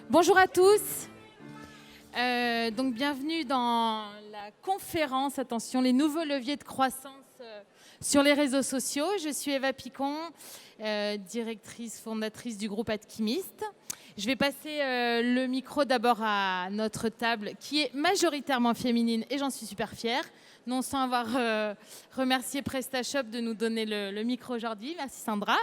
Bonjour à tous. Donc bienvenue dans la conférence, attention, les nouveaux leviers de croissance sur les réseaux sociaux. Je suis Eva Picon, directrice fondatrice du groupe Adkimist. Je vais passer le micro d'abord à notre table qui est majoritairement féminine et j'en suis super fière. Non sans avoir remercié PrestaShop de nous donner le micro aujourd'hui. Merci Sandra.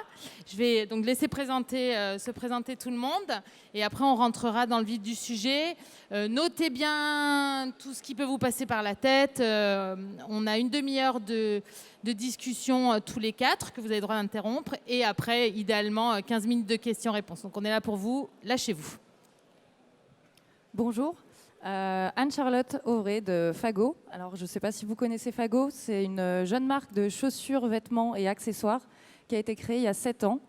Je vais donc laisser se présenter tout le monde et après on rentrera dans le vif du sujet. Notez bien tout ce qui peut vous passer par la tête. On a une demi-heure de discussion tous les quatre que vous avez le droit d'interrompre et après idéalement 15 minutes de questions-réponses. Donc on est là pour vous, lâchez-vous. Bonjour. Anne-Charlotte Auvray de Fago. Alors, je ne sais pas si vous connaissez Fago, c'est une jeune marque de chaussures, vêtements et accessoires qui a été créée il y a 7 ans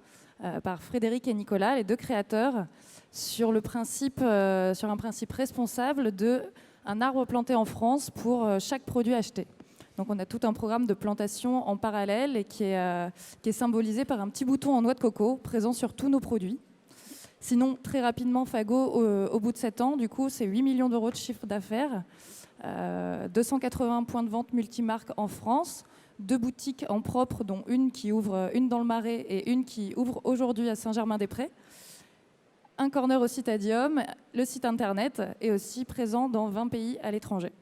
par Frédéric et Nicolas, les deux créateurs, sur un principe responsable d'un arbre planté en France pour chaque produit acheté. Donc, on a tout un programme de plantation en parallèle et qui est symbolisé par un petit bouton en noix de coco présent sur tous nos produits. Sinon, très rapidement, Fago, au bout de 7 ans, du coup, c'est 8 millions d'euros de chiffre d'affaires, 280 points de vente multimarques en France, 2 boutiques en propre, dont une qui ouvre une dans le Marais et une qui ouvre aujourd'hui à Saint-Germain-des-Prés, un corner au Citadium, le site internet est aussi présent dans 20 pays à l'étranger.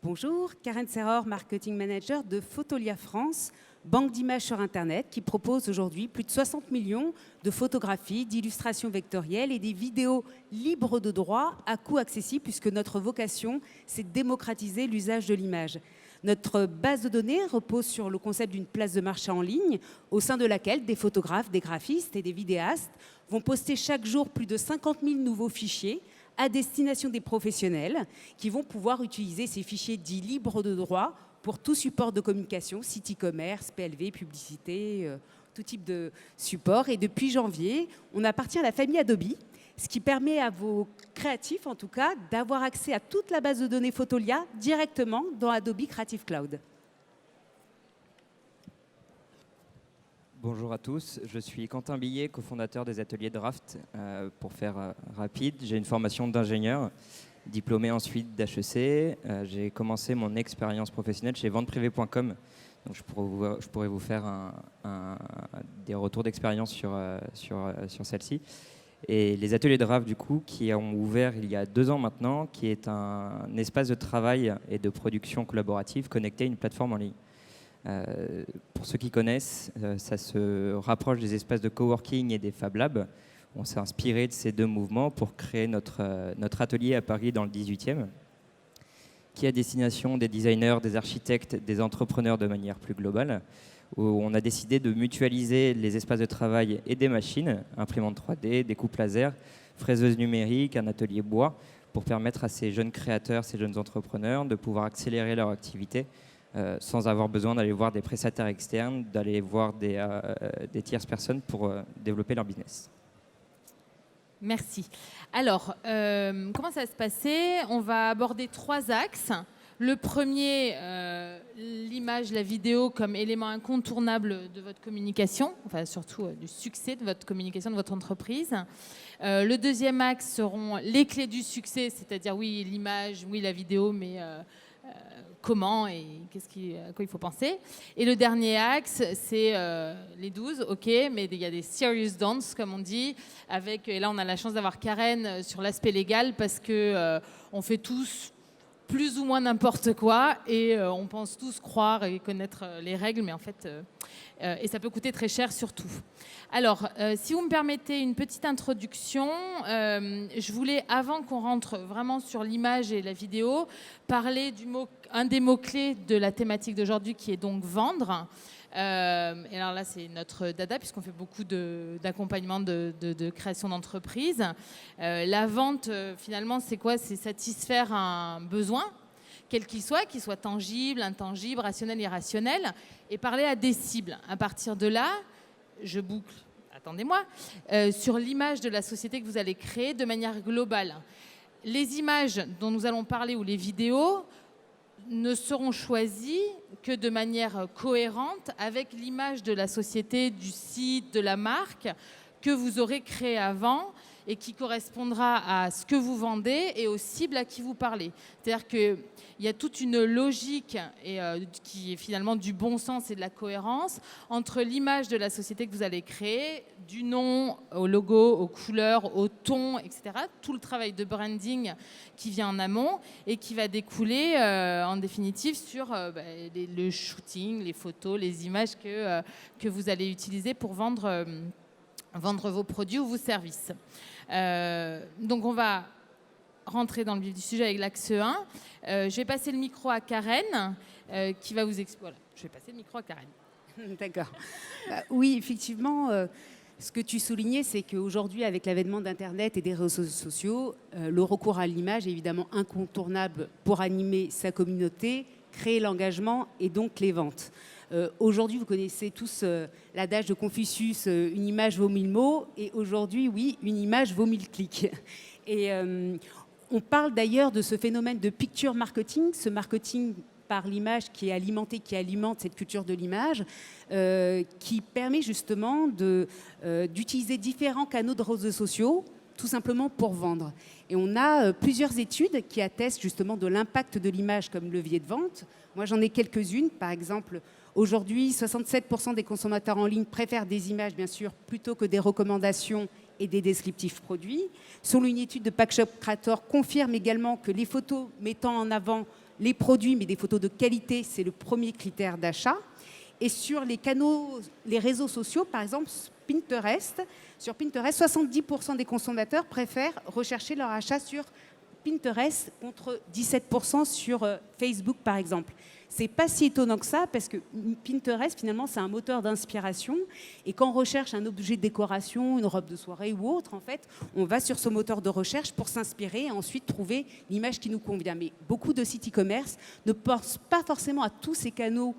Bonjour, Karen Serror, Marketing Manager de Photolia France, banque d'images sur Internet qui propose aujourd'hui plus de 60 millions de photographies, d'illustrations vectorielles et des vidéos libres de droit à coût accessible puisque notre vocation, c'est de démocratiser l'usage de l'image. Notre base de données repose sur le concept d'une place de marché en ligne au sein de laquelle des photographes, des graphistes et des vidéastes vont poster chaque jour plus de 50 000 nouveaux fichiers à destination des professionnels qui vont pouvoir utiliser ces fichiers dits libres de droit pour tout support de communication, site e-commerce, PLV, publicité, tout type de support. Et depuis janvier, on appartient à la famille Adobe, ce qui permet à vos créatifs, en tout cas, d'avoir accès à toute la base de données Photolia directement dans Adobe Creative Cloud. Bonjour à tous, je suis Quentin Billet, cofondateur des ateliers Draft. Pour faire rapide, j'ai une formation d'ingénieur, diplômé ensuite d'HEC. J'ai commencé mon expérience professionnelle chez venteprivée.com. Donc je pourrais vous faire des retours d'expérience sur celle-ci. Et les ateliers Draft, du coup, qui ont ouvert il y a 2 ans maintenant, qui est un espace de travail et de production collaborative connecté à une plateforme en ligne. Pour ceux qui connaissent, ça se rapproche des espaces de coworking et des Fab Labs. On s'est inspiré de ces 2 mouvements pour créer notre atelier à Paris dans le 18e, qui est à destination des designers, des architectes, des entrepreneurs de manière plus globale, où on a décidé de mutualiser les espaces de travail et des machines, imprimantes 3D, des coupes laser, fraiseuses numériques, un atelier bois, pour permettre à ces jeunes créateurs, ces jeunes entrepreneurs de pouvoir accélérer leur activité sans avoir besoin d'aller voir des prestataires externes, d'aller voir des tierces personnes pour développer leur business. Merci. Alors, comment ça va se passer? On va aborder 3 axes. Le premier, l'image, la vidéo comme élément incontournable de votre communication, enfin surtout du succès de votre communication, de votre entreprise. Le deuxième axe seront les clés du succès, c'est-à-dire oui, l'image, oui, la vidéo, mais comment et à quoi il faut penser. Et le dernier axe, c'est les 12, ok, mais il y a des serious don'ts, comme on dit, et là on a la chance d'avoir Karen sur l'aspect légal parce que on fait tous plus ou moins n'importe quoi et on pense tous croire et connaître les règles, mais en fait, et ça peut coûter très cher surtout. Alors, si vous me permettez une petite introduction, je voulais, avant qu'on rentre vraiment sur l'image et la vidéo, parler un des mots-clés de la thématique d'aujourd'hui qui est donc vendre. Et alors là, c'est notre dada puisqu'on fait beaucoup d'accompagnement de création d'entreprise. La vente, finalement, c'est quoi? C'est satisfaire un besoin, quel qu'il soit tangible, intangible, rationnel, irrationnel, et parler à des cibles. À partir de là, je boucle, attendez-moi, sur l'image de la société que vous allez créer de manière globale. Les images dont nous allons parler ou les vidéos ne seront choisis que de manière cohérente avec l'image de la société, du site, de la marque que vous aurez créé avant et qui correspondra à ce que vous vendez et aux cibles à qui vous parlez. C'est-à-dire qu'il y a toute une logique et, qui est finalement du bon sens et de la cohérence entre l'image de la société que vous allez créer, du nom au logo, aux couleurs, au ton, etc. Tout le travail de branding qui vient en amont et qui va découler en définitive sur le shooting, les photos, les images que vous allez utiliser pour vendre vos produits ou vos services. Donc on va rentrer dans le vif du sujet avec l'axe 1. Je vais passer le micro à Karen qui va vous expliquer. Voilà, je vais passer le micro à Karen. D'accord. Oui, effectivement, ce que tu soulignais, c'est qu'aujourd'hui, avec l'avènement d'Internet et des réseaux sociaux, le recours à l'image est évidemment incontournable pour animer sa communauté, créer l'engagement et donc les ventes. Aujourd'hui, vous connaissez tous l'adage de Confucius, une image vaut 1000 mots, et aujourd'hui, oui, une image vaut 1000 clics. Et on parle d'ailleurs de ce phénomène de picture marketing, ce marketing par l'image qui alimente cette culture de l'image, qui permet justement d'utiliser différents canaux de réseaux sociaux, tout simplement pour vendre. Et on a plusieurs études qui attestent justement de l'impact de l'image comme levier de vente. Moi, j'en ai quelques-unes. Par exemple, aujourd'hui, 67% des consommateurs en ligne préfèrent des images, bien sûr, plutôt que des recommandations et des descriptifs produits. Selon une étude de Packshop Creator, confirme également que les photos mettant en avant les produits, mais des photos de qualité, c'est le premier critère d'achat. Et sur les canaux, les réseaux sociaux, par exemple, Pinterest, sur Pinterest, 70% des consommateurs préfèrent rechercher leur achat sur Pinterest contre 17% sur Facebook, par exemple. C'est pas si étonnant que ça, parce que Pinterest, finalement, c'est un moteur d'inspiration. Et quand on recherche un objet de décoration, une robe de soirée ou autre, en fait, on va sur ce moteur de recherche pour s'inspirer et ensuite trouver l'image qui nous convient. Mais beaucoup de sites e-commerce ne pensent pas forcément à tous ces canaux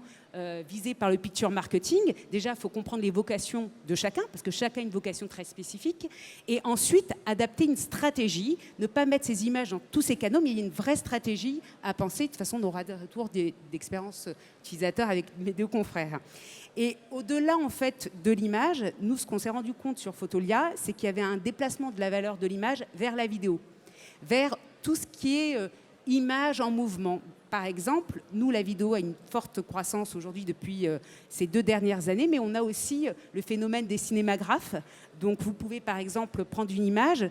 visés par le picture marketing. Déjà, il faut comprendre les vocations de chacun, parce que chacun a une vocation très spécifique. Et ensuite, adapter une stratégie, ne pas mettre ces images dans tous ces canaux, mais il y a une vraie stratégie à penser. De toute façon, on aura des retours d'expérience utilisateur avec mes deux confrères. Et au-delà, en fait, de l'image, nous, ce qu'on s'est rendu compte sur Fotolia, c'est qu'il y avait un déplacement de la valeur de l'image vers la vidéo, vers tout ce qui est image en mouvement. Par exemple, nous, la vidéo a une forte croissance aujourd'hui depuis ces 2 dernières années, mais on a aussi le phénomène des cinémagraphes. Donc, vous pouvez, par exemple, prendre une image,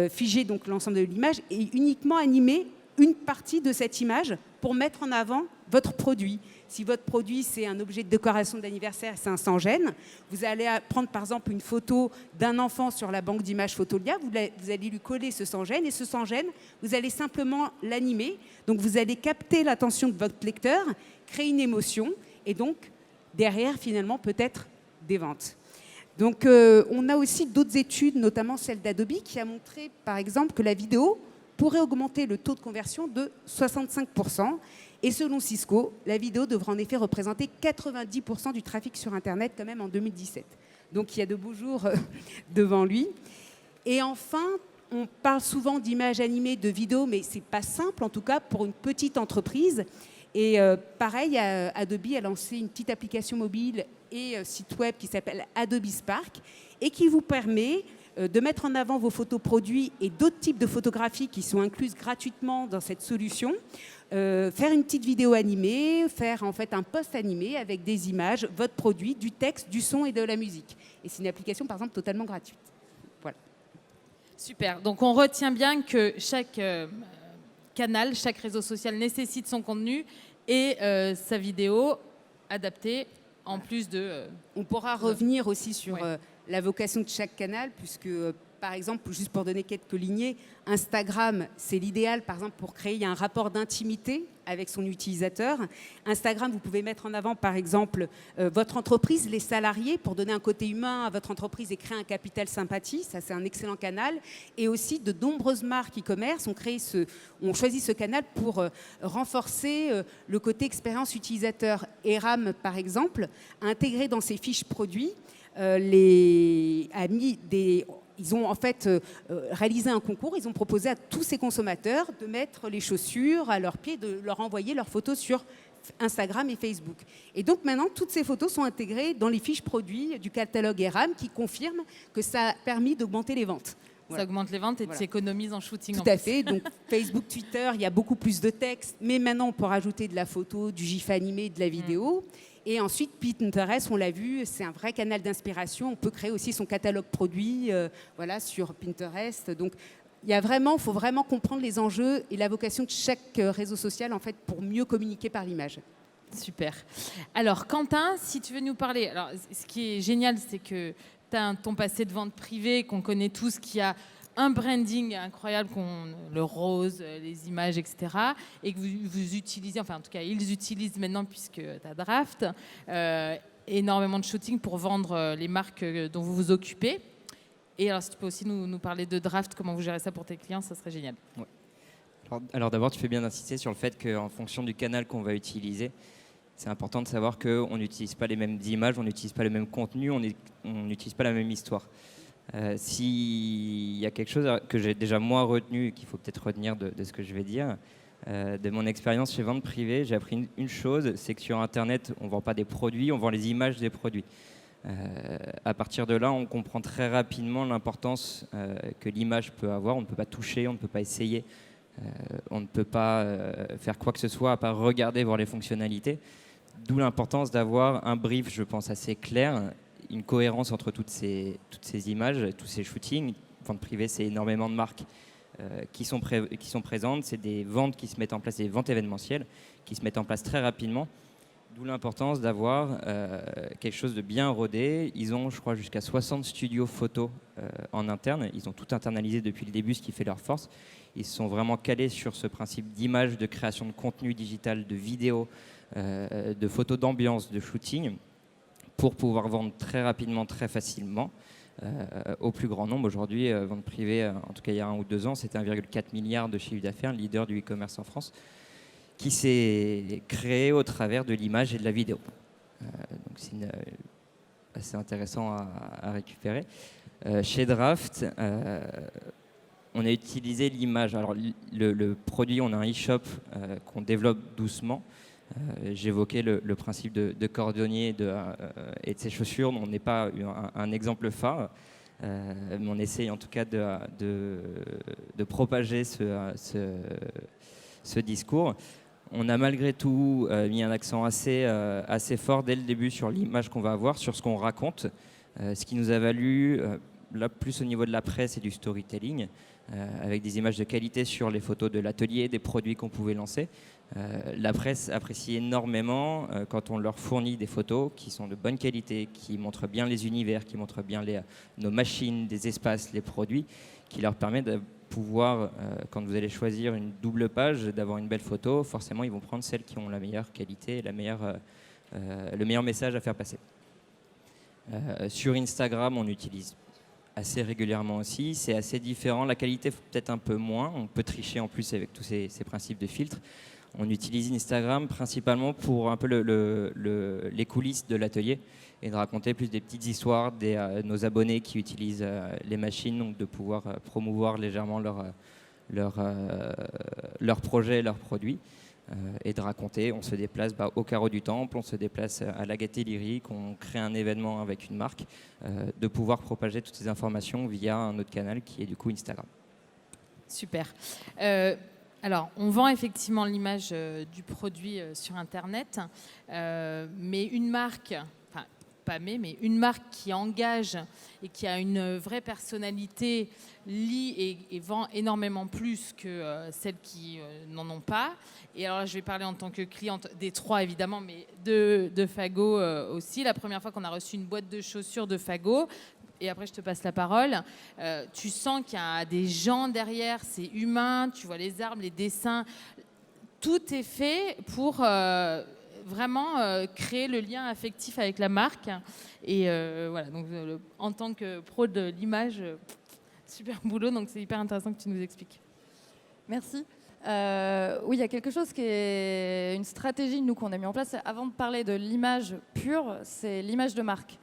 figer donc l'ensemble de l'image et uniquement animer une partie de cette image pour mettre en avant votre produit. Si votre produit, c'est un objet de décoration d'anniversaire, c'est un sans-gêne, vous allez prendre par exemple une photo d'un enfant sur la banque d'images Fotolia, vous allez lui coller ce sans-gêne, et ce sans-gêne, vous allez simplement l'animer. Donc vous allez capter l'attention de votre lecteur, créer une émotion, et donc derrière, finalement, peut-être des ventes. Donc on a aussi d'autres études, notamment celle d'Adobe, qui a montré par exemple que la vidéo pourrait augmenter le taux de conversion de 65%. Et selon Cisco, la vidéo devrait en effet représenter 90% du trafic sur Internet quand même en 2017. Donc il y a de beaux jours devant lui. Et enfin, on parle souvent d'images animées, de vidéos, mais ce n'est pas simple, en tout cas pour une petite entreprise. Et pareil, Adobe a lancé une petite application mobile et site web qui s'appelle Adobe Spark et qui vous permet de mettre en avant vos photos produits et d'autres types de photographies qui sont incluses gratuitement dans cette solution. Faire une petite vidéo animée, faire en fait un post animé avec des images, votre produit, du texte, du son et de la musique. Et c'est une application, par exemple, totalement gratuite. Voilà. Super. Donc, on retient bien que chaque canal, chaque réseau social nécessite son contenu et sa vidéo adaptée en plus de... On pourra revenir aussi sur la vocation de chaque canal, puisque... Par exemple, juste pour donner quelques lignées, Instagram, c'est l'idéal, par exemple, pour créer un rapport d'intimité avec son utilisateur. Instagram, vous pouvez mettre en avant, par exemple, votre entreprise, les salariés, pour donner un côté humain à votre entreprise et créer un capital sympathie. Ça, c'est un excellent canal. Et aussi, de nombreuses marques e-commerce ont choisi ce canal pour renforcer le côté expérience utilisateur. Eram, par exemple, a intégré dans ses fiches produits ils ont en fait réalisé un concours, ils ont proposé à tous ces consommateurs de mettre les chaussures à leurs pieds, de leur envoyer leurs photos sur Instagram et Facebook. Et donc maintenant, toutes ces photos sont intégrées dans les fiches produits du catalogue ERAM qui confirment que ça a permis d'augmenter les ventes. Ça augmente les ventes et Voilà. tu économises en shooting. Tout en à plus. fait. Donc Facebook, Twitter, il y a beaucoup plus de texte. Mais maintenant, on peut rajouter de la photo, du gif animé, de la vidéo. Et ensuite, Pinterest, on l'a vu, c'est un vrai canal d'inspiration. On peut créer aussi son catalogue produit voilà, sur Pinterest. Donc, il faut vraiment comprendre les enjeux et la vocation de chaque réseau social en fait, pour mieux communiquer par l'image. Super. Alors, Quentin, si tu veux nous parler. Alors, ce qui est génial, c'est que tu as ton passé de vente privée qu'on connaît tous, qui a un branding incroyable, le rose, les images, etc. Et que vous utilisez, enfin, en tout cas, ils utilisent maintenant, puisque tu as Draft, énormément de shooting pour vendre les marques dont vous vous occupez. Et alors, si tu peux aussi nous parler de Draft, comment vous gérez ça pour tes clients, ça serait génial. Ouais. Alors d'abord, tu fais bien d'insister sur le fait qu'en fonction du canal qu'on va utiliser, c'est important de savoir qu'on n'utilise pas les mêmes images, on n'utilise pas le même contenu, on n'utilise pas la même histoire. S'il y a quelque chose que j'ai déjà moi retenu et qu'il faut peut-être retenir de ce que je vais dire, de mon expérience chez Vente Privée, j'ai appris une chose, c'est que sur Internet, on ne vend pas des produits, on vend les images des produits. À partir de là, on comprend très rapidement l'importance que l'image peut avoir. On ne peut pas toucher, on ne peut pas essayer, on ne peut pas faire quoi que ce soit à part regarder, voir les fonctionnalités. D'où l'importance d'avoir un brief, je pense, assez clair, une cohérence entre toutes ces images, tous ces shootings. Vente privée, c'est énormément de marques qui sont présentes. C'est des ventes qui se mettent en place, des ventes événementielles qui se mettent en place très rapidement. D'où l'importance d'avoir quelque chose de bien rodé. Ils ont, je crois, jusqu'à 60 studios photos en interne. Ils ont tout internalisé depuis le début, ce qui fait leur force. Ils se sont vraiment calés sur ce principe d'image, de création de contenu digital, de vidéos, de photos d'ambiance, de shooting, pour pouvoir vendre très rapidement, très facilement, au plus grand nombre. Aujourd'hui, vente privée, en tout cas il y a 1 ou 2 ans, c'était 1,4 milliard de chiffre d'affaires, leader du e-commerce en France, qui s'est créé au travers de l'image et de la vidéo. Donc c'est assez intéressant à récupérer. Chez Draft, on a utilisé l'image. Alors le produit, on a un e-shop qu'on développe doucement. J'évoquais le principe de cordonnier et de ses chaussures. On n'est pas un exemple phare, mais on essaye en tout cas de propager ce discours. On a malgré tout mis un accent assez fort dès le début sur l'image qu'on va avoir, sur ce qu'on raconte, ce qui nous a valu, là plus au niveau de la presse et du storytelling, avec des images de qualité sur les photos de l'atelier, des produits qu'on pouvait lancer. La presse apprécie énormément quand on leur fournit des photos qui sont de bonne qualité, qui montrent bien les univers, qui montrent bien nos machines, des espaces, les produits, qui leur permettent de pouvoir, quand vous allez choisir une double page, d'avoir une belle photo. Forcément, ils vont prendre celles qui ont la meilleure qualité, le meilleur message à faire passer. Sur Instagram, on utilise assez régulièrement aussi. C'est assez différent. La qualité, peut-être un peu moins. On peut tricher en plus avec tous ces principes de filtres. On utilise Instagram principalement pour un peu les coulisses de l'atelier et de raconter plus des petites histoires de nos abonnés qui utilisent les machines, donc de pouvoir promouvoir légèrement leurs projets, leurs produits, et de raconter. On se déplace au Carreau du Temple, on se déplace à la Gaîté Lyrique, on crée un événement avec une marque, de pouvoir propager toutes ces informations via un autre canal qui est du coup Instagram. Super. Alors, on vend effectivement l'image du produit sur Internet, mais une marque, enfin pas mais une marque qui engage et qui a une vraie personnalité lit et vend énormément plus que celles qui n'en ont pas. Et alors, je vais parler en tant que cliente des 3 évidemment, mais de Fago aussi. La première fois qu'on a reçu une boîte de chaussures de Fago, et après je te passe la parole, tu sens qu'il y a des gens derrière, c'est humain, tu vois les arbres, les dessins, tout est fait pour vraiment créer le lien affectif avec la marque. Et voilà, donc en tant que pro de l'image, super boulot, donc c'est hyper intéressant que tu nous expliques. Merci. Oui, il y a quelque chose qui est une stratégie, nous, qu'on a mis en place. Avant de parler de l'image pure, c'est l'image de marque.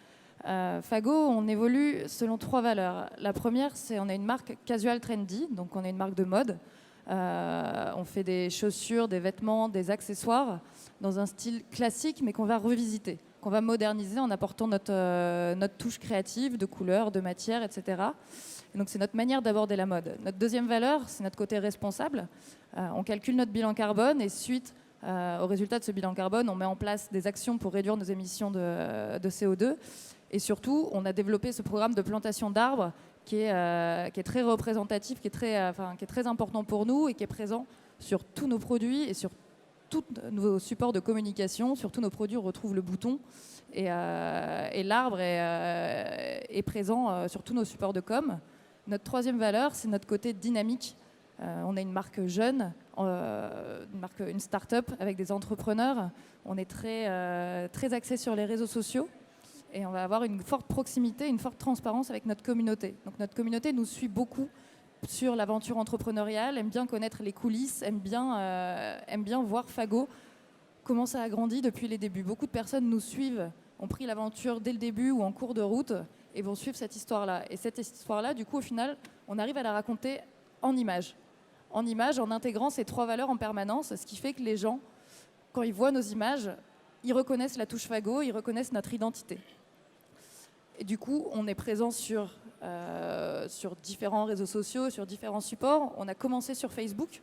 Fago, on évolue selon 3 valeurs. La première, c'est on a une marque casual trendy, donc on est une marque de mode. On fait des chaussures, des vêtements, des accessoires dans un style classique, mais qu'on va revisiter, qu'on va moderniser en apportant notre touche créative de couleurs, de matières, etc. Et donc c'est notre manière d'aborder la mode. Notre deuxième valeur, c'est notre côté responsable. On calcule notre bilan carbone et suite au résultat de ce bilan carbone, on met en place des actions pour réduire nos émissions de CO2. Et surtout, on a développé ce programme de plantation d'arbres qui est très représentatif, qui est très important pour nous et qui est présent sur tous nos produits et sur tous nos supports de communication. Sur tous nos produits, on retrouve le bouton et l'arbre est présent sur tous nos supports de com. Notre troisième valeur, c'est notre côté dynamique. On a une marque jeune, une start-up avec des entrepreneurs. On est très axé sur les réseaux sociaux et on va avoir une forte proximité, une forte transparence avec notre communauté. Donc notre communauté nous suit beaucoup sur l'aventure entrepreneuriale, aime bien connaître les coulisses, aime bien voir Fago, comment ça a grandi depuis les débuts. Beaucoup de personnes nous suivent, ont pris l'aventure dès le début ou en cours de route et vont suivre cette histoire-là. Et cette histoire-là, du coup, au final, on arrive à la raconter en images. En intégrant ces trois valeurs en permanence, ce qui fait que les gens, quand ils voient nos images, ils reconnaissent la touche Fago, ils reconnaissent notre identité. Et du coup, on est présent sur différents réseaux sociaux, sur différents supports. On a commencé sur Facebook.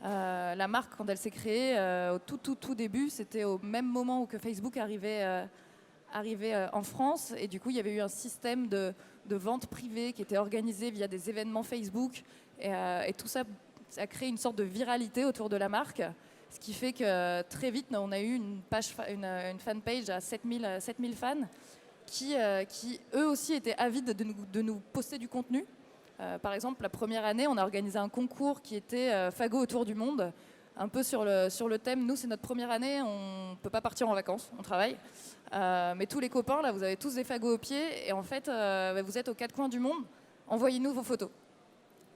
La marque, quand elle s'est créée, au tout début, c'était au même moment où que Facebook arrivait en France. Et du coup, il y avait eu un système de vente privée qui était organisé via des événements Facebook. Et tout ça a créé une sorte de viralité autour de la marque. Ce qui fait que très vite, on a eu une fanpage à 7000 fans qui, eux aussi, étaient avides de nous poster du contenu. Par exemple, la première année, on a organisé un concours qui était Fago autour du monde, un peu sur le thème. Nous, c'est notre première année, on ne peut pas partir en vacances, on travaille. Mais tous les copains, là, vous avez tous des Fago au pied. Et en fait, vous êtes aux quatre coins du monde. Envoyez-nous vos photos.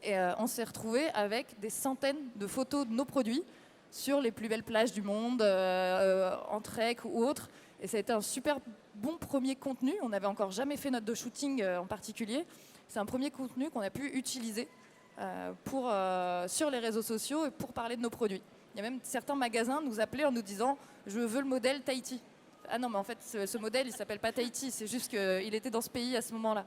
Et on s'est retrouvés avec des centaines de photos de nos produits sur les plus belles plages du monde, en trek ou autre. Et ça a été un super bon premier contenu. On n'avait encore jamais fait notre shooting en particulier. C'est un premier contenu qu'on a pu utiliser sur les réseaux sociaux et pour parler de nos produits. Il y a même certains magasins nous appelaient en nous disant « Je veux le modèle Tahiti ». Ah non, mais en fait, ce modèle, il ne s'appelle pas Tahiti. C'est juste qu'il était dans ce pays à ce moment-là.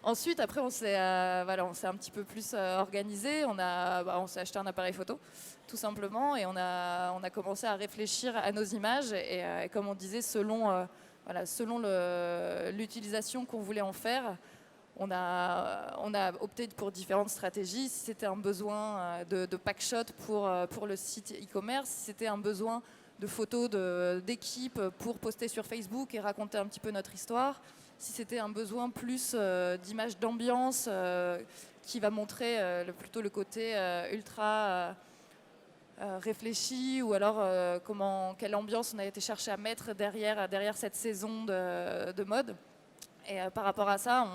Ensuite, après, on s'est un petit peu plus organisé. On s'est acheté un appareil photo, tout simplement, et on a commencé à réfléchir à nos images. Et comme on disait, selon l'utilisation qu'on voulait en faire, on a opté pour différentes stratégies. Si c'était un besoin de packshot pour le site e-commerce, si c'était un besoin de photos d'équipe pour poster sur Facebook et raconter un petit peu notre histoire, si c'était un besoin plus d'images d'ambiance qui va montrer plutôt le côté ultra réfléchi, ou alors quelle ambiance on a été chercher à mettre derrière cette saison de mode. Et par rapport à ça,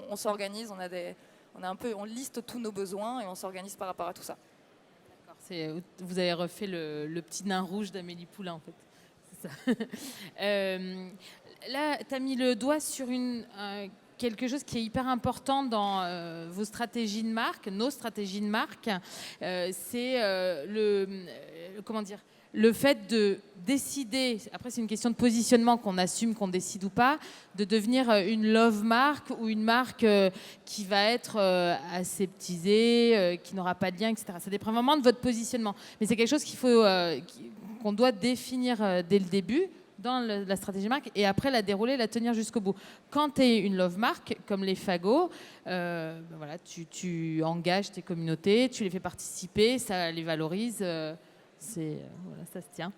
on s'organise, on liste tous nos besoins et on s'organise par rapport à tout ça. Vous avez refait le petit nain rouge d'Amélie Poulain, en fait. C'est ça. Là, tu as mis le doigt sur quelque chose qui est hyper important dans vos stratégies de marque, nos stratégies de marque. C'est le fait de décider, après c'est une question de positionnement qu'on assume, qu'on décide ou pas, de devenir une love marque ou une marque qui va être aseptisée, qui n'aura pas de lien, etc. Ça dépend vraiment de votre positionnement. Mais c'est quelque chose qu'on doit définir dès le début dans la stratégie marque et après la dérouler, la tenir jusqu'au bout. Quand tu es une love marque, comme les Fago, tu engages tes communautés, tu les fais participer, ça les valorise. Ça se tient.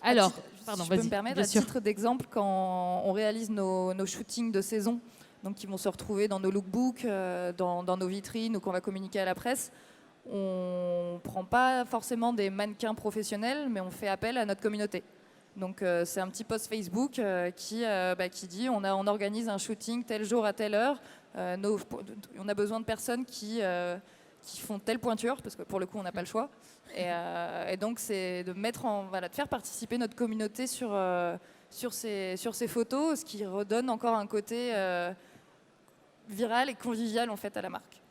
Alors, pardon, si je peux me permettre, à titre d'exemple, quand on réalise nos shootings de saison, donc qui vont se retrouver dans nos lookbooks, dans nos vitrines ou qu'on va communiquer à la presse, on ne prend pas forcément des mannequins professionnels, mais on fait appel à notre communauté. Donc c'est un petit post Facebook qui dit on organise un shooting tel jour à telle heure, on a besoin de personnes qui font telle pointure, parce que pour le coup on n'a pas le choix. Et donc c'est de faire participer notre communauté sur ces photos, ce qui redonne encore un côté viral et convivial en fait à la marque.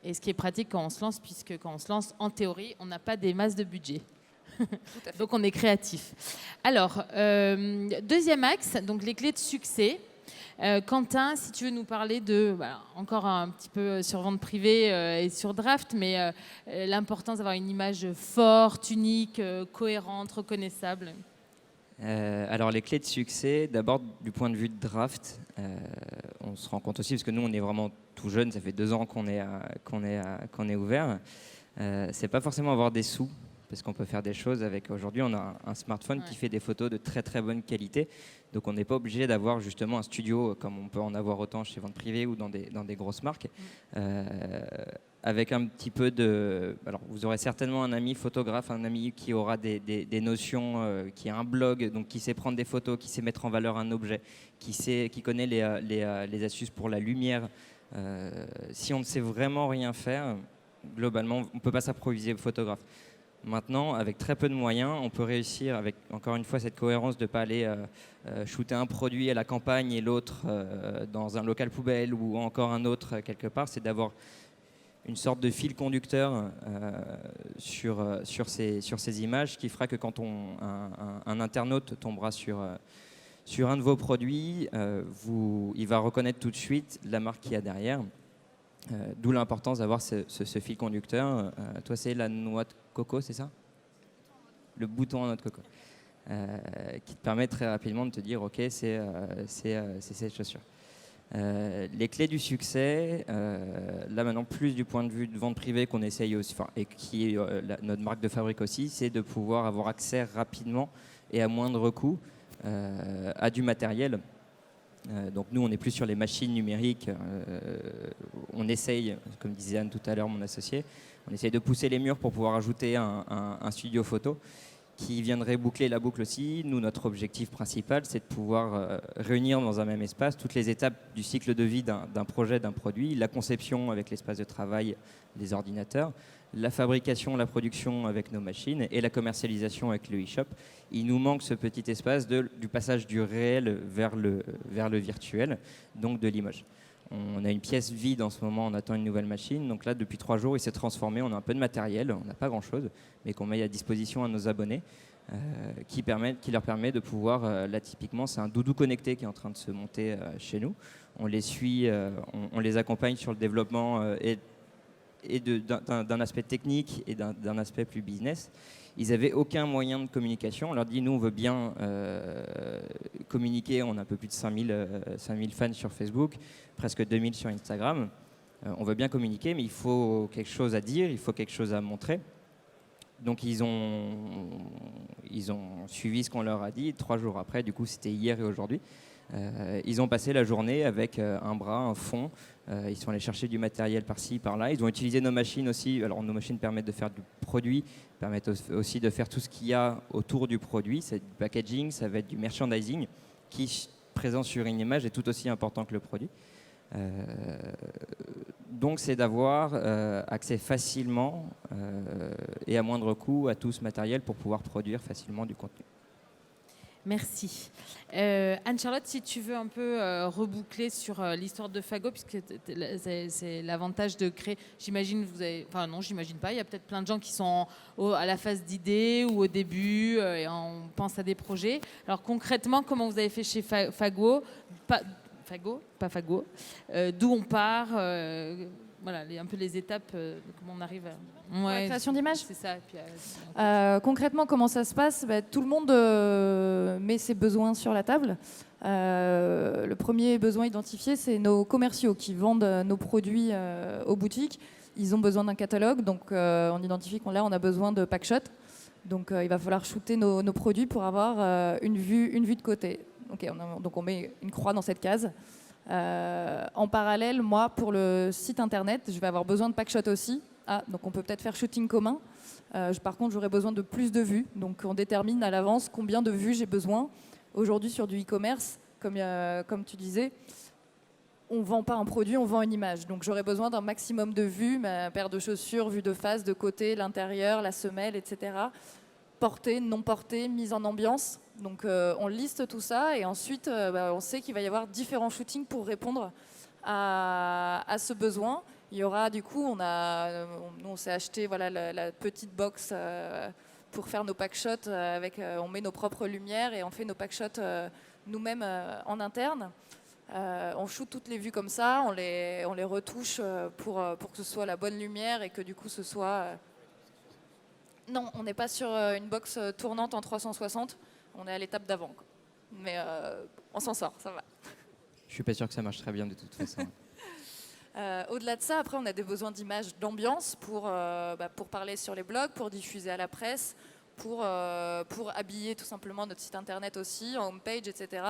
Et ce qui est pratique quand on se lance, puisque quand on se lance, en théorie, on n'a pas des masses de budget. Donc on est créatif. Alors, deuxième axe, donc les clés de succès. Quentin, si tu veux nous parler de, voilà, encore un petit peu sur vente privée et sur Draft, mais l'importance d'avoir une image forte, unique, cohérente, reconnaissable. Alors les clés de succès, d'abord du point de vue de Draft, on se rend compte aussi, parce que nous on est vraiment tout jeune, ça fait 2 ans qu'on est ouvert, c'est pas forcément avoir des sous, parce qu'on peut faire des choses avec. Aujourd'hui, on a un smartphone qui fait des photos de très très bonne qualité. Donc on n'est pas obligé d'avoir justement un studio comme on peut en avoir autant chez Vente Privée ou dans des grosses marques. Avec un petit peu de... Alors vous aurez certainement un ami photographe, un ami qui aura des notions, qui a un blog, donc qui sait prendre des photos, qui sait mettre en valeur un objet, qui connaît les astuces pour la lumière. Si on ne sait vraiment rien faire, globalement, on ne peut pas s'improviser photographe. Maintenant, avec très peu de moyens, on peut réussir, avec encore une fois cette cohérence de ne pas aller shooter un produit à la campagne et l'autre dans un local poubelle ou encore un autre quelque part. C'est d'avoir une sorte de fil conducteur sur ces images qui fera que quand un internaute tombera sur un de vos produits, il va reconnaître tout de suite la marque qu'il y a derrière. D'où l'importance d'avoir ce fil conducteur. Toi, c'est la noix de coco, c'est ça? Le bouton en noix de coco. Qui te permet très rapidement de te dire, OK, c'est cette chaussure. Les clés du succès, là maintenant, plus du point de vue de vente privée qu'on essaye aussi, et qui est notre marque de fabrique aussi, c'est de pouvoir avoir accès rapidement et à moindre coût à du matériel. Donc nous, on est plus sur les machines numériques. On essaye, comme disait Anne tout à l'heure, mon associé, on essaye de pousser les murs pour pouvoir ajouter un studio photo qui viendrait boucler la boucle aussi. Nous, notre objectif principal, c'est de pouvoir réunir dans un même espace toutes les étapes du cycle de vie d'un projet, d'un produit, la conception avec l'espace de travail des ordinateurs, la fabrication, la production avec nos machines et la commercialisation avec le e-shop. Il nous manque ce petit espace du passage du réel vers le virtuel, donc de l'image. On a une pièce vide en ce moment, on attend une nouvelle machine. Donc là, depuis 3 jours, il s'est transformé. On a un peu de matériel, on n'a pas grand-chose, mais qu'on met à disposition à nos abonnés, qui leur permet de pouvoir, là typiquement, c'est un doudou connecté qui est en train de se monter chez nous. On les suit, on les accompagne sur le développement d'un aspect technique et d'un aspect plus business. Ils n'avaient aucun moyen de communication. On leur dit, nous, on veut bien communiquer. On a un peu plus de 5000 fans sur Facebook, presque 2000 sur Instagram. On veut bien communiquer, mais il faut quelque chose à dire, il faut quelque chose à montrer. Donc, ils ont suivi ce qu'on leur a dit. 3 jours après, du coup, c'était hier et aujourd'hui. Ils ont passé la journée avec un bras, un fond. Ils sont allés chercher du matériel par-ci, par-là. Ils ont utilisé nos machines aussi. Alors, nos machines permettent de faire du produit, permettent aussi de faire tout ce qu'il y a autour du produit. C'est du packaging, ça va être du merchandising, qui, présent sur une image, est tout aussi important que le produit. Donc, c'est d'avoir accès facilement et à moindre coût à tout ce matériel pour pouvoir produire facilement du contenu. Merci. Anne-Charlotte, si tu veux un peu reboucler sur l'histoire de Fago, puisque c'est l'avantage de créer, j'imagine, enfin non, j'imagine pas, il y a peut-être plein de gens qui sont à la phase d'idée ou au début, et on pense à des projets. Alors concrètement, comment vous avez fait chez Fago, pas Fago, d'où on part, voilà, un peu les étapes, comment on arrive à... La création d'images. C'est ça. Puis, concrètement, comment ça se passe? Tout le monde met ses besoins sur la table. Le premier besoin identifié, c'est nos commerciaux qui vendent nos produits aux boutiques. Ils ont besoin d'un catalogue, donc on identifie qu'on a besoin de packshot. Donc il va falloir shooter nos produits pour avoir une vue de côté. Donc on met une croix dans cette case. En parallèle, moi, pour le site internet, je vais avoir besoin de packshot aussi. Donc on peut peut-être faire shooting commun. Par contre, j'aurai besoin de plus de vues. Donc on détermine à l'avance combien de vues j'ai besoin. Aujourd'hui, sur du e-commerce, comme tu disais, on ne vend pas un produit, on vend une image. Donc j'aurai besoin d'un maximum de vues, ma paire de chaussures, vue de face, de côté, l'intérieur, la semelle, etc. Portée, non portée, mise en ambiance. Donc on liste tout ça et ensuite on sait qu'il va y avoir différents shootings pour répondre à ce besoin. Il y aura du coup, on s'est acheté voilà, la petite box pour faire nos packshots. On met nos propres lumières et on fait nos packshots nous-mêmes en interne. On shoot toutes les vues comme ça, on les retouche pour que ce soit la bonne lumière et que du coup ce soit... Non, on n'est pas sur une box tournante en 360, on est à l'étape d'avant. Mais on s'en sort, ça va. Je suis pas sûr que ça marche très bien de toute façon. Au-delà de ça, après, on a des besoins d'images d'ambiance pour parler sur les blogs, pour diffuser à la presse, pour habiller tout simplement notre site internet aussi, en homepage, etc.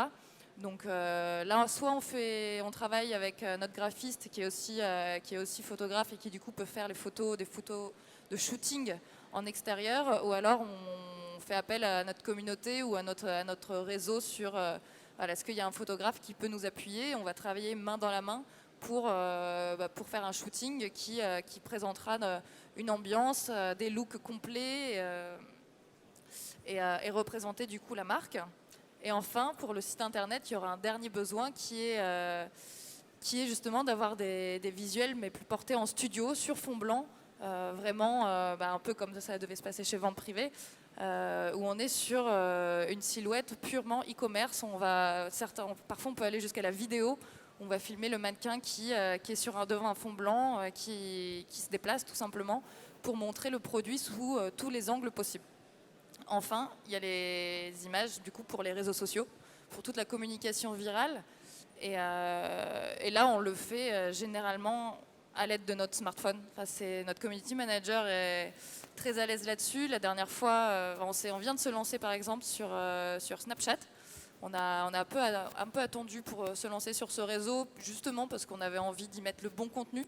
Donc là, soit on travaille avec notre graphiste qui est aussi photographe et qui du coup peut faire des photos de shooting en extérieur, ou alors on fait appel à notre communauté ou à notre réseau sur est-ce qu'il y a un photographe qui peut nous appuyer. On va travailler main dans la main pour faire un shooting qui présentera une ambiance, des looks complets et représenter du coup la marque. Et enfin, pour le site internet, il y aura un dernier besoin qui est justement d'avoir des visuels, mais plus portés en studio, sur fond blanc, vraiment un peu comme ça devait se passer chez Vente Privée, où on est sur une silhouette purement e-commerce. Parfois, on peut aller jusqu'à la vidéo. On va filmer le mannequin qui est devant un fond blanc, qui se déplace tout simplement pour montrer le produit sous tous les angles possibles. Enfin, il y a les images du coup pour les réseaux sociaux, pour toute la communication virale. Et là, on le fait généralement à l'aide de notre smartphone. Notre community manager est très à l'aise là-dessus. La dernière fois, on vient de se lancer par exemple sur Snapchat. On a un peu attendu pour se lancer sur ce réseau, justement parce qu'on avait envie d'y mettre le bon contenu.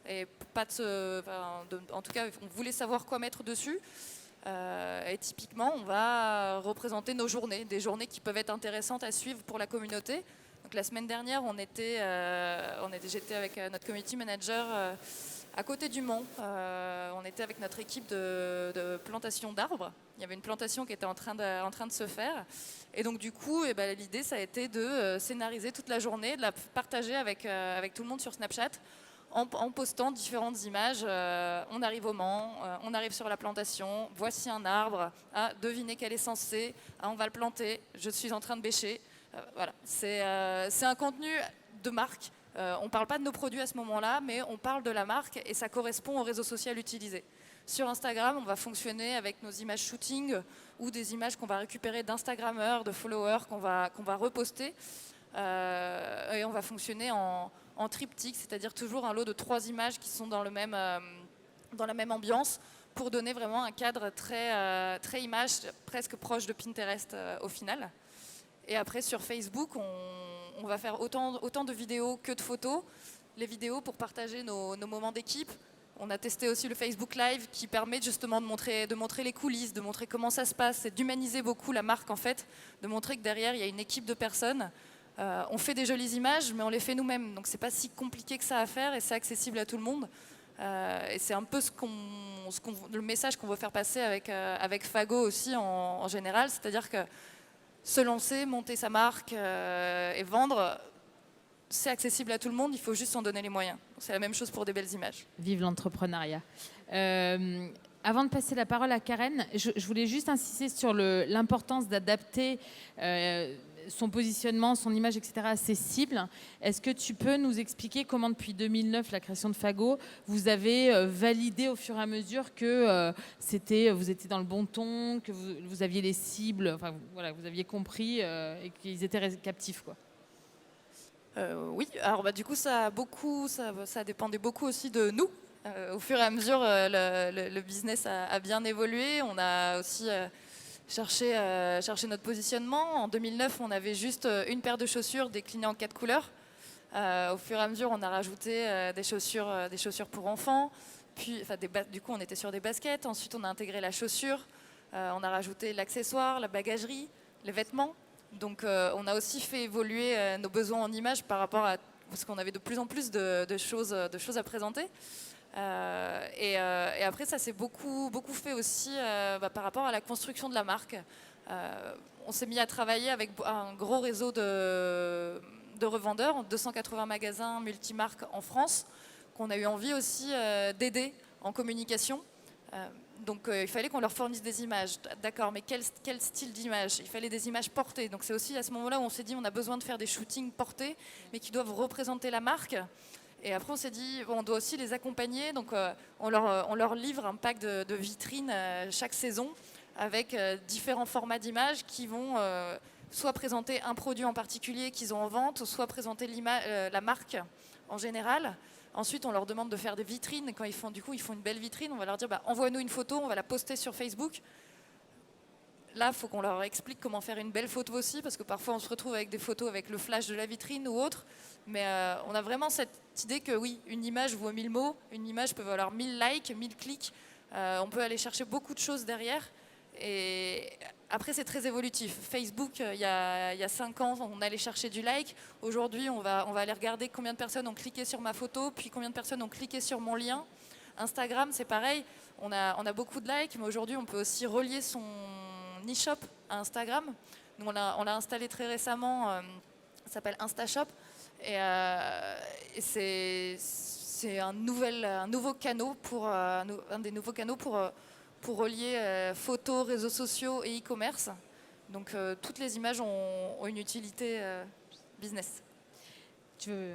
Et en tout cas, on voulait savoir quoi mettre dessus. Et typiquement, on va représenter nos journées, des journées qui peuvent être intéressantes à suivre pour la communauté. Donc, la semaine dernière, j'étais avec notre community manager à côté du Mans. On était avec notre équipe de plantation d'arbres. Il y avait une plantation qui était en train de se faire. Et donc du coup, l'idée, ça a été de scénariser toute la journée, de la partager avec tout le monde sur Snapchat, en postant différentes images. On arrive au Mans, on arrive sur la plantation, voici un arbre, devinez quel est censé, on va le planter, je suis en train de bêcher. Voilà. C'est un contenu de marque. On ne parle pas de nos produits à ce moment-là, mais on parle de la marque et ça correspond au réseau social utilisé. Sur Instagram, on va fonctionner avec nos images shooting ou des images qu'on va récupérer d'Instagrammeurs, de followers qu'on va reposter. Et on va fonctionner en triptyque, c'est-à-dire toujours un lot de 3 images qui sont dans la même ambiance pour donner vraiment un cadre très image, presque proche de Pinterest au final. Et après, sur Facebook, on va faire autant de vidéos que de photos. Les vidéos pour partager nos moments d'équipe. On a testé aussi le Facebook Live qui permet justement de montrer les coulisses, de montrer comment ça se passe et d'humaniser beaucoup la marque en fait, de montrer que derrière il y a une équipe de personnes. On fait des jolies images, mais on les fait nous-mêmes, donc c'est pas si compliqué que ça à faire et c'est accessible à tout le monde. Et c'est un peu le message qu'on veut faire passer avec Fago aussi en général, c'est-à-dire que se lancer, monter sa marque et vendre, c'est accessible à tout le monde, il faut juste s'en donner les moyens. C'est la même chose pour des belles images. Vive l'entrepreneuriat. Avant de passer la parole à Karen, je voulais juste insister sur l'importance d'adapter son positionnement, son image, etc. à ses cibles. Est-ce que tu peux nous expliquer comment, depuis 2009, la création de Fago, vous avez validé au fur et à mesure que vous étiez dans le bon ton, que vous aviez les cibles, enfin voilà, vous aviez compris et qu'ils étaient captifs, quoi. Oui, alors du coup ça dépendait beaucoup aussi de nous. Au fur et à mesure, le business a bien évolué. On a aussi cherché notre positionnement. En 2009, on avait juste une paire de chaussures déclinées en 4 couleurs. Au fur et à mesure, on a rajouté des chaussures pour enfants. Puis, du coup, on était sur des baskets. Ensuite, on a intégré la chaussure. On a rajouté l'accessoire, la bagagerie, les vêtements. Donc on a aussi fait évoluer nos besoins en images par rapport à... Parce qu'on avait de plus en plus de choses à présenter. Et après, ça s'est beaucoup fait aussi par rapport à la construction de la marque. On s'est mis à travailler avec un gros réseau de revendeurs, 280 magasins multimarques en France, qu'on a eu envie aussi d'aider en communication. Donc il fallait qu'on leur fournisse des images. D'accord, mais quel style d'image? Il fallait des images portées. Donc c'est aussi à ce moment-là où on s'est dit on a besoin de faire des shootings portés, mais qui doivent représenter la marque. Et après on s'est dit bon, on doit aussi les accompagner. Donc on leur livre un pack de vitrines chaque saison avec différents formats d'images qui vont soit présenter un produit en particulier qu'ils ont en vente, soit présenter la marque en général. Ensuite, on leur demande de faire des vitrines. Quand ils font une belle vitrine, on va leur dire envoie-nous une photo, on va la poster sur Facebook. Là, il faut qu'on leur explique comment faire une belle photo aussi, parce que parfois on se retrouve avec des photos avec le flash de la vitrine ou autre. Mais on a vraiment cette idée que oui, une image vaut 1000 mots, une image peut valoir 1000 likes, 1000 clics. On peut aller chercher beaucoup de choses derrière. Et après, c'est très évolutif. Facebook, il y a 5 ans, on allait chercher du like. Aujourd'hui, on va aller regarder combien de personnes ont cliqué sur ma photo, puis combien de personnes ont cliqué sur mon lien. Instagram, c'est pareil. On a beaucoup de likes, mais aujourd'hui, on peut aussi relier son e-shop à Instagram. Nous, on l'a installé très récemment. Ça s'appelle InstaShop. Et c'est un nouveau canal un des nouveaux canaux pour relier photos, réseaux sociaux et e-commerce. Donc toutes les images ont une utilité business. Tu veux...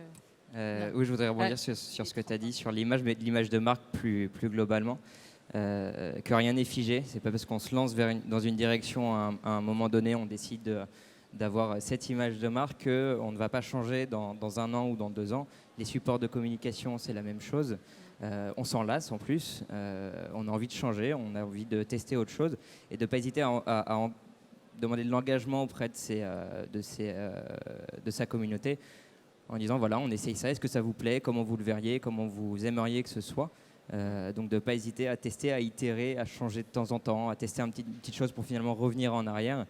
Oui, je voudrais rebondir sur ce que tu as dit, sur l'image, mais l'image de marque plus globalement. Que rien n'est figé. C'est pas parce qu'on se lance dans une direction à un moment donné, on décide d'avoir cette image de marque qu'on ne va pas changer dans 1 an ou dans 2 ans. Les supports de communication, c'est la même chose. On s'en lasse en plus, on a envie de changer, on a envie de tester autre chose et de ne pas hésiter à demander de l'engagement auprès de sa communauté en disant voilà, on essaye ça, est-ce que ça vous plaît, comment vous le verriez, comment vous aimeriez que ce soit. Donc de ne pas hésiter à tester, à itérer, à changer de temps en temps, à tester une petite chose pour finalement revenir en arrière.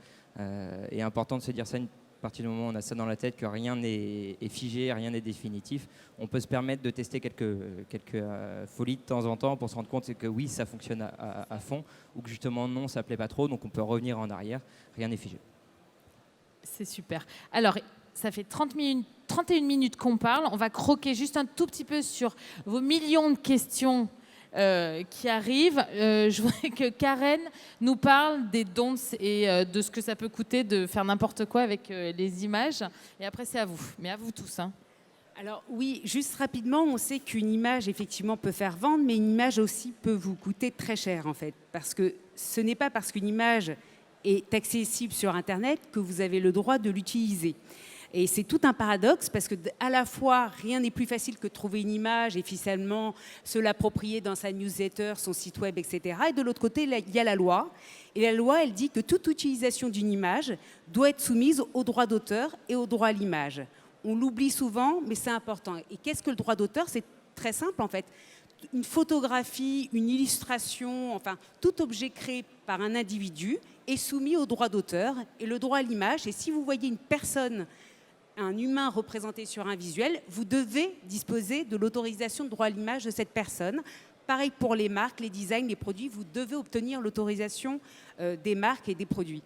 Et important de se dire ça à partir du moment où on a ça dans la tête, que rien n'est figé, rien n'est définitif. On peut se permettre de tester quelques folies de temps en temps pour se rendre compte que oui, ça fonctionne à fond, ou que justement non, ça ne plaît pas trop, donc on peut revenir en arrière. Rien n'est figé. C'est super. Alors, ça fait 31 minutes qu'on parle. On va croquer juste un tout petit peu sur vos millions de questions qui arrivent. Je voudrais que Karen nous parle des dons et de ce que ça peut coûter de faire n'importe quoi avec les images. Et après, c'est à vous. Mais à vous tous. Hein. Alors oui, juste rapidement, on sait qu'une image, effectivement, peut faire vendre, mais une image aussi peut vous coûter très cher, en fait. Parce que ce n'est pas parce qu'une image est accessible sur Internet que vous avez le droit de l'utiliser. Et c'est tout un paradoxe parce que à la fois, rien n'est plus facile que de trouver une image et finalement se l'approprier dans sa newsletter, son site web, etc. Et de l'autre côté, il y a la loi. Et la loi, elle dit que toute utilisation d'une image doit être soumise au droit d'auteur et au droit à l'image. On l'oublie souvent, mais c'est important. Et qu'est-ce que le droit d'auteur? C'est très simple, en fait. Une photographie, une illustration, enfin, tout objet créé par un individu est soumis au droit d'auteur et le droit à l'image. Et si vous voyez une personne, un humain représenté sur un visuel, vous devez disposer de l'autorisation de droit à l'image de cette personne. Pareil pour les marques, les designs, les produits, vous devez obtenir l'autorisation des marques et des produits.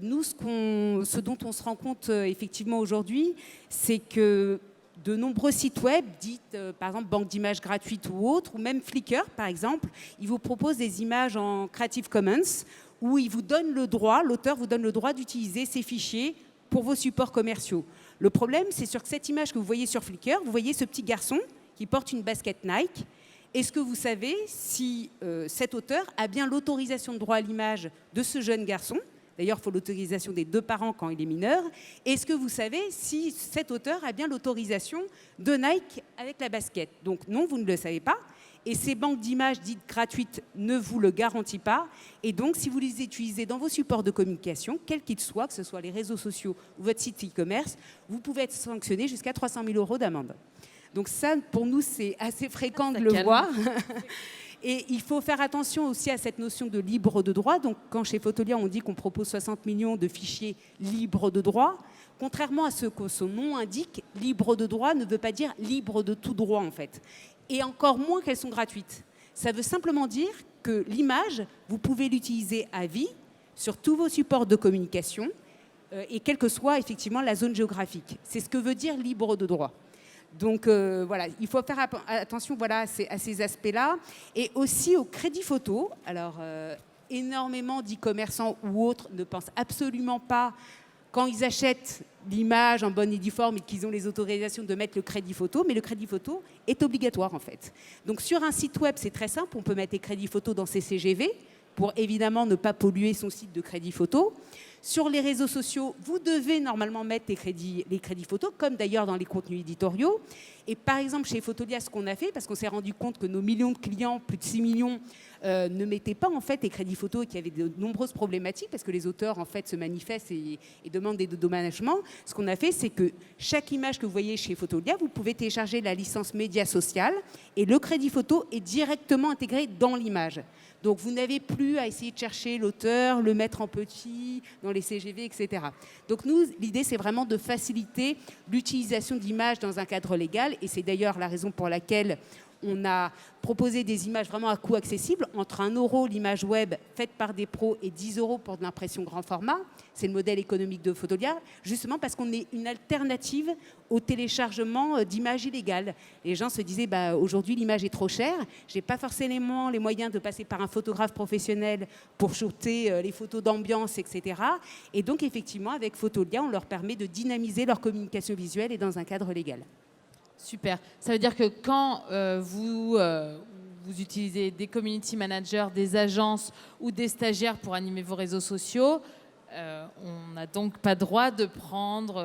Nous, ce dont on se rend compte effectivement aujourd'hui, c'est que de nombreux sites web, dites par exemple banque d'images gratuites ou autres, ou même Flickr par exemple, ils vous proposent des images en Creative Commons où ils vous donnent le droit, l'auteur vous donne le droit d'utiliser ces fichiers pour vos supports commerciaux. Le problème, c'est sur cette image que vous voyez sur Flickr, vous voyez ce petit garçon qui porte une basket Nike. Est-ce que vous savez si cet auteur a bien l'autorisation de droit à l'image de ce jeune garçon? D'ailleurs, il faut l'autorisation des 2 parents quand il est mineur. Est-ce que vous savez si cet auteur a bien l'autorisation de Nike avec la basket? Donc non, vous ne le savez pas. Et ces banques d'images dites gratuites ne vous le garantissent pas. Et donc, si vous les utilisez dans vos supports de communication, quels qu'ils soient, que ce soit les réseaux sociaux ou votre site e-commerce, vous pouvez être sanctionné jusqu'à 300 000 € d'amende. Donc ça, pour nous, c'est assez fréquent de le voir. Et il faut faire attention aussi à cette notion de libre de droit. Donc, quand chez Fotolia, on dit qu'on propose 60 millions de fichiers libres de droit, contrairement à ce que son nom indique, libre de droit ne veut pas dire libre de tout droit, en fait. Et encore moins qu'elles sont gratuites. Ça veut simplement dire que l'image, vous pouvez l'utiliser à vie sur tous vos supports de communication et quelle que soit effectivement la zone géographique. C'est ce que veut dire libre de droit. Donc voilà, il faut faire attention voilà, à ces aspects-là. Et aussi au crédit photo. Alors, énormément d'e-commerçants ou autres ne pensent absolument pas, quand ils achètent l'image en bonne et due forme et qu'ils ont les autorisations de mettre le crédit photo, mais le crédit photo est obligatoire en fait. Donc sur un site web, c'est très simple, on peut mettre les crédits photo dans ses CGV pour évidemment ne pas polluer son site de crédit photo. Sur les réseaux sociaux, vous devez normalement mettre les crédits photos, comme d'ailleurs dans les contenus éditoriaux. Et par exemple, chez Photolia, ce qu'on a fait, parce qu'on s'est rendu compte que nos millions de clients, plus de 6 millions, ne mettaient pas en fait les crédits photos et qu'il y avait de nombreuses problématiques, parce que les auteurs en fait se manifestent et demandent des dédommagements. Ce qu'on a fait, c'est que chaque image que vous voyez chez Photolia, vous pouvez télécharger la licence média sociale et le crédit photo est directement intégré dans l'image. Donc, vous n'avez plus à essayer de chercher l'auteur, le mettre en petit, dans les CGV, etc. Donc, nous, l'idée, c'est vraiment de faciliter l'utilisation d'images dans un cadre légal. Et c'est d'ailleurs la raison pour laquelle on a proposé des images vraiment à coût accessible, entre 1 € l'image web faite par des pros et 10 € pour de l'impression grand format. C'est le modèle économique de Photolia, justement parce qu'on est une alternative au téléchargement d'images illégales. Les gens se disaient, aujourd'hui l'image est trop chère, je n'ai pas forcément les moyens de passer par un photographe professionnel pour shooter les photos d'ambiance, etc. Et donc effectivement, avec Photolia, on leur permet de dynamiser leur communication visuelle et dans un cadre légal. Super. Ça veut dire que quand vous utilisez des community managers, des agences ou des stagiaires pour animer vos réseaux sociaux, on n'a donc pas droit de prendre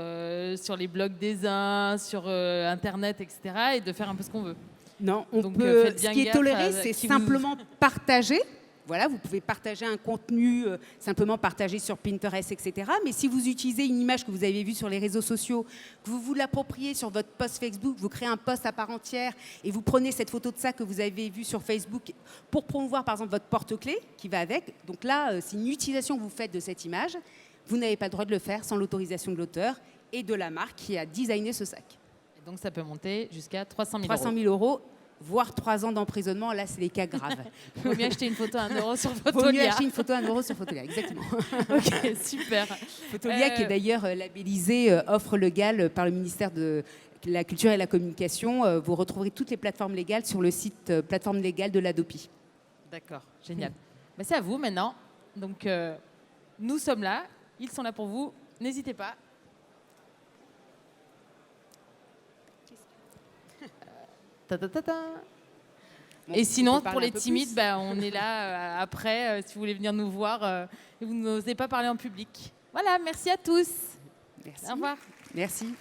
sur les blogs des uns, sur Internet, etc. et de faire un peu ce qu'on veut. Non, on Donc, peut. faites bien Ce qui est gaffe toléré, à c'est qui simplement partager. Voilà, vous pouvez partager un contenu, simplement partager sur Pinterest, etc. Mais si vous utilisez une image que vous avez vue sur les réseaux sociaux, que vous vous l'appropriez sur votre post Facebook, vous créez un post à part entière et vous prenez cette photo de ça que vous avez vue sur Facebook pour promouvoir, par exemple, votre porte-clés qui va avec. Donc là, c'est une utilisation que vous faites de cette image. Vous n'avez pas le droit de le faire sans l'autorisation de l'auteur et de la marque qui a designé ce sac. Et donc, ça peut monter jusqu'à 300 000 300 000 €. Voire 3 ans d'emprisonnement, là, c'est les cas graves. Il vaut mieux acheter une photo à 1 € sur Il vaut mieux Photolia. acheter une photo à 1 € sur Photolia, exactement. Ok, super. Photolia, qui est d'ailleurs labellisé offre légale par le ministère de la Culture et la Communication. Vous retrouverez toutes les plateformes légales sur le site plateforme légale de l'Adopi. D'accord, génial. Mais c'est à vous maintenant. Donc, nous sommes là. Ils sont là pour vous. N'hésitez pas. Bon, et sinon, on peut pour parler les un peu timides, plus. on est là après, si vous voulez venir nous voir et vous n'osez pas parler en public. Voilà, merci à tous. Merci. Au revoir. Merci.